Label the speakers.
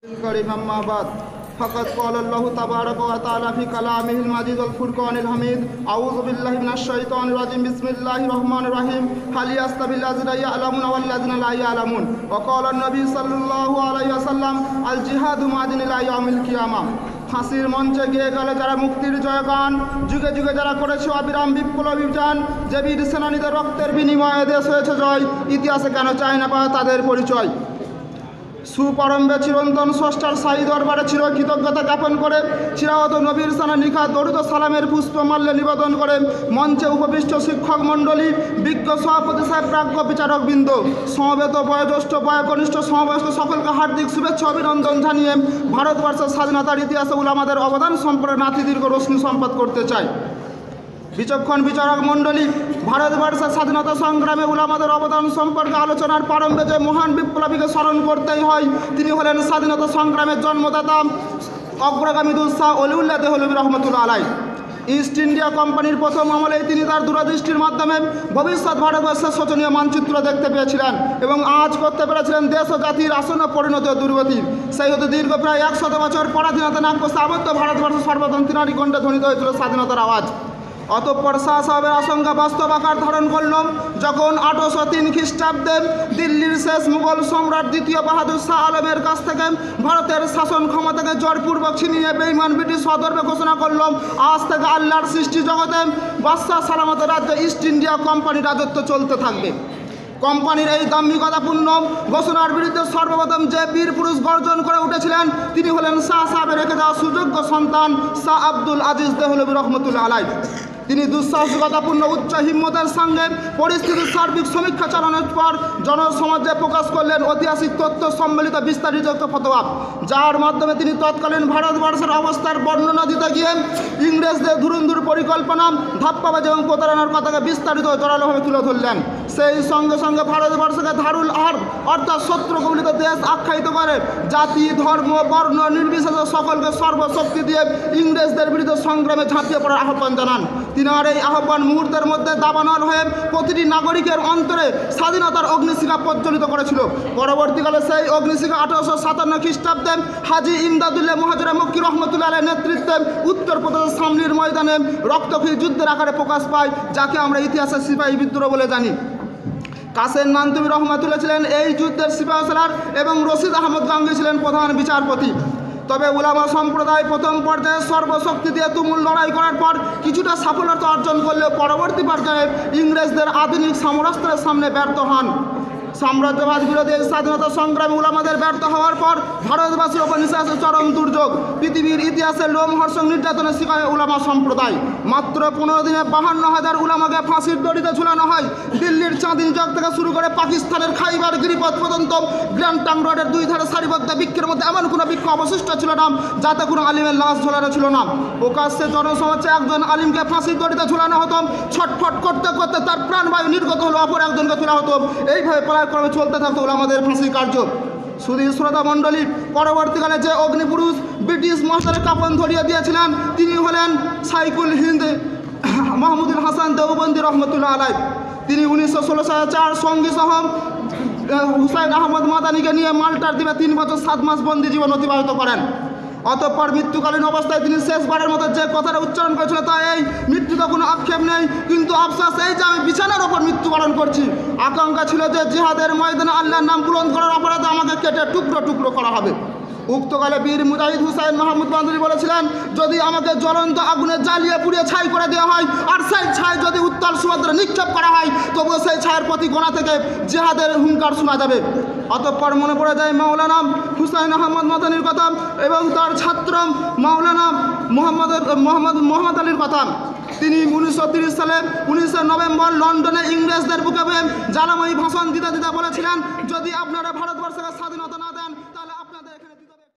Speaker 1: الكريم أما بعد فقد قال الله تبارك وتعالى في كلامه المجيد والفرقان الحميد أعوذ بالله من الشيطان الرجيم بسم الله الرحمن الرحيم هل يستوي الذين يعلمون والذين لا يعلمون وقال النبي صلى الله عليه وسلم الجهاد معدن إلى يوم القيامة ফাঁসির মঞ্চে গিয়ে গেলে যারা মুক্তির জয়গান যুগে যুগে যারা করেছে অবিরাম বিপ্লব অভিযান যে বীর সেনানীদের রক্তের বিনিময়ে দেশ হয়েছে জয় ইতিহাসে কেন চায় না পাওয়া তাদের পরিচয় সুপরম্বে চিরন্তন স্রষ্টার সাই দরবারে চির কৃতজ্ঞতা জ্ঞাপন করে চিরায়ত নবীর সানা নিখা দরুদ সালামের পুষ্পমাল্য নিবেদন করে মঞ্চে উপবিষ্ট শিক্ষক মণ্ডলী বিজ্ঞ সভাপতি সাহেব প্রাজ্ঞ বিচারকবৃন্দ সমবেত বয়োজ্যেষ্ঠ বয়োকনিষ্ঠ সমবয়স্ক সকলকে হার্দিক শুভেচ্ছা অভিনন্দন জানিয়ে ভারতবর্ষের স্বাধীনতার ইতিহাসে উলামাদের অবদান সম্পর্কে নাতিদীর্ঘ রশ্মি সম্পাদ করতে চাই। বিচক্ষণ বিচারক মণ্ডলী, ভারতবর্ষের স্বাধীনতা সংগ্রামে উলামাদের অবদান সম্পর্কে আলোচনার প্রারম্ভে যে মহান বিপ্লবীকে স্মরণ করতেই হয় তিনি হলেন স্বাধীনতা সংগ্রামের জন্মদাতা অগ্রগামী দুঃসাহ অলিউল্লাহ দেহলভী রহমতুল্লাহ আলাইহ। ইস্ট ইন্ডিয়া কোম্পানির প্রথম আমলেই তিনি তার দূরদৃষ্টির মাধ্যমে ভবিষ্যৎ ভারতবর্ষের শোচনীয় মানচিত্র দেখতে পেয়েছিলেন এবং আজ করতে পেরেছিলেন দেশ ও জাতির আসন্ন পরিণতি ও দুর্গতি। সেই হতে দীর্ঘ প্রায় 100 বছর পরাধীনতা নাগ্যস্ত আবদ্ধ ভারতবর্ষ সর্বতন্ত্রী নারী কণ্ঠে ধ্বনিত হয়েছিল স্বাধীনতার আওয়াজ। অতঃপর শাহ সাহেবের আশঙ্কা বাস্তব আকার ধারণ করল যখন 1803 খ্রিস্টাব্দে দিল্লির শেষ মুঘল সম্রাট দ্বিতীয় বাহাদুর শাহ আলমের কাছ থেকে ভারতের শাসন ক্ষমতাকে জোরপূর্বক ছিনিয়ে বেঈমান ব্রিটিশ সদর্পে ঘোষণা করল আজ থেকে আল্লাহর সৃষ্টি জগতে বাদশাহ সালামতের রাজ্যে ইস্ট ইন্ডিয়া কোম্পানির রাজত্ব চলতে থাকবে। কোম্পানির এই দাম্ভিকতাপূর্ণ ঘোষণার বিরুদ্ধে সর্বপ্রথম যে বীর পুরুষ গর্জন করে উঠেছিলেন তিনি হলেন শাহ সাহেবের রেখে দেওয়া সুযোগ্য সন্তান শাহ আব্দুল আজিজ দেহলভী রহমতুল্লাহ আলাইহ। তিনি দুঃসাহসিকতাপূর্ণ উচ্চ হিম্মতের সঙ্গে পরিস্থিতির সার্বিক সমীক্ষা চালানোর পর জনসমাজে প্রকাশ করলেন ঐতিহাসিক তথ্য সম্মিলিত বিস্তারিত ফতোয়া, যার মাধ্যমে তিনি তৎকালীন ভারতবর্ষের অবস্থার বর্ণনা দিতে গিয়ে ইংরেজদের ধুরুন্ধুর পরিকল্পনা ধাপ্পাবাজি এবং প্রতারণার কথাকে বিস্তারিত জোরালোভাবে তুলে ধরলেন। সেই সঙ্গে সঙ্গে ভারতবর্ষকে ধারুল আরব অর্থাৎ শত্রু কবলিত দেশ আখ্যায়িত করে জাতি ধর্ম বর্ণ নির্বিশেষে সকলকে সর্বশক্তি দিয়ে ইংরেজদের বিরুদ্ধে সংগ্রামে ঝাঁপিয়ে পড়ার আহ্বান জানান। তিনার এই আহ্বান মুহূর্তের মধ্যে দাবানল হয়ে প্রতিটি নাগরিকের অন্তরে স্বাধীনতার অগ্নিশিখা প্রজ্বলিত করেছিল। পরবর্তীকালে সেই অগ্নিশিখা 1857 খ্রিস্টাব্দে হাজি ইমদাদুল্লাহ মুহাজির মক্কি রহমতুল্লাহ আলাইহির নেতৃত্বে উত্তরপ্রদেশের সামনির ময়দানে রক্তক্ষয়ী যুদ্ধের আকারে প্রকাশ পায়, যাকে আমরা ইতিহাসের সিপাহী বিদ্রোহ বলে জানি। কাসেম নানতুবি রহমতুল্লাহ ছিলেন এই যুদ্ধের সিপাহসালার এবং রশিদ আহমদ গাঙ্গী ছিলেন প্রধান বিচারপতি। তবে উলামা সম্প্রদায় প্রথম পর্যায়ে সর্বশক্তি দিয়ে তুমুল লড়াই করার পর কিছুটা সাফল্যতা অর্জন করলেও পরবর্তী পর্যায়ে ইংরেজদের আধুনিক সমরাস্ত্রের সামনে ব্যর্থ হন। সাম্রাজ্যবাদ বিরোধী এই স্বাধীনতা সংগ্রামী উলামাদের ব্যর্থ হওয়ার পর ভারতবাসীর ওপর নেমে আসে চরম দুর্যোগ। পৃথিবীর ইতিহাসে লোমহর্ষক নির্যাতনের শিকার উলামা সম্প্রদায়। মাত্র 15 দিনে 52,000 উলামাকে ফাঁসির দড়িতে ঝুলানো হয়। দিল্লির চাঁদিনী চক থেকে শুরু করে পাকিস্তানের খাইবার গিরিপথ পর্যন্ত গ্র্যান্ড ট্রাঙ্ক রোডের দুই ধারে সারিবদ্ধ বৃক্ষের মধ্যে এমন কোনো বৃক্ষ অবশিষ্ট ছিল না যাতে কোনো আলিমের লাশ ঝোলানো ছিল না। প্রকাশ্যে জনসমাজে একজন আলিমকে ফাঁসির দড়িতে ঝুলানো হতো, ছটফট করতে করতে তার প্রাণবায়ু নির্গত হলো, অপর একজনকে তোলা হতো। এইভাবে ক্রমে চলতে থাকতো উলামাদের ফাঁসি কার্য। সুধী শ্রোতা মণ্ডলী, পরবর্তীকালে যে অগ্নিপুরুষ ব্রিটিশ মহাজনের কাপন ধরিয়ে দিয়েছিলেন তিনি হলেন সাইকুল হিন্দ মাহমুদুল হাসান দেওবন্দি রহমতুল্লাহ আলাইহ। তিনি 1916 সালে 4 সঙ্গী সহ হুসাইন আহমদ মাদানিকে নিয়ে মাল্টার দ্বীপে 3 বছর 7 মাস বন্দি জীবন অতিবাহিত করেন। অতঃপর মৃত্যুকালীন অবস্থায় তিনি শেষবারের মতো যে কথাটা উচ্চারণ করেছিল তা এই, মৃত্যুতে কোনো আক্ষেপ নেই, কিন্তু আফসোস এই যে আমি বিছানার ওপর মৃত্যুবরণ করছি। আকাঙ্ক্ষা ছিল যে জিহাদের ময়দানে আল্লাহর নাম বুলন্দ করার অপরাধে আমাকে কেটে টুকরো টুকরো করা হবে। উক্তকালে বীর মুজাহিদ হুসাইন মাহমুদ বান্দরী বলেছিলেন, যদি আমাকে জ্বলন্ত আগুনে জ্বালিয়ে পুড়িয়ে ছাই করে দেওয়া হয় আর সেই ছাই যদি উত্তাল সমুদ্রে নিক্ষেপ করা হয় তবুও সেই ছায়ের প্রতি গোনা থেকে জিহাদের হুঙ্কার শোনা যাবে। অতঃপর মনে পড়ে যায় মাওলানা হুসাইন আহমদ মাদানির কথা এবং তার ছাত্র মাওলানা মোহাম্মদ আলীর কথা। তিনি 1930 সালে 19 নভেম্বর লন্ডনে ইংরেজদের বুকে জ্বালাময়ী ভাষণ দিতে দিতে বলেছিলেন, যদি আপনারা ভারতবর্ষকে স্বাধীনতা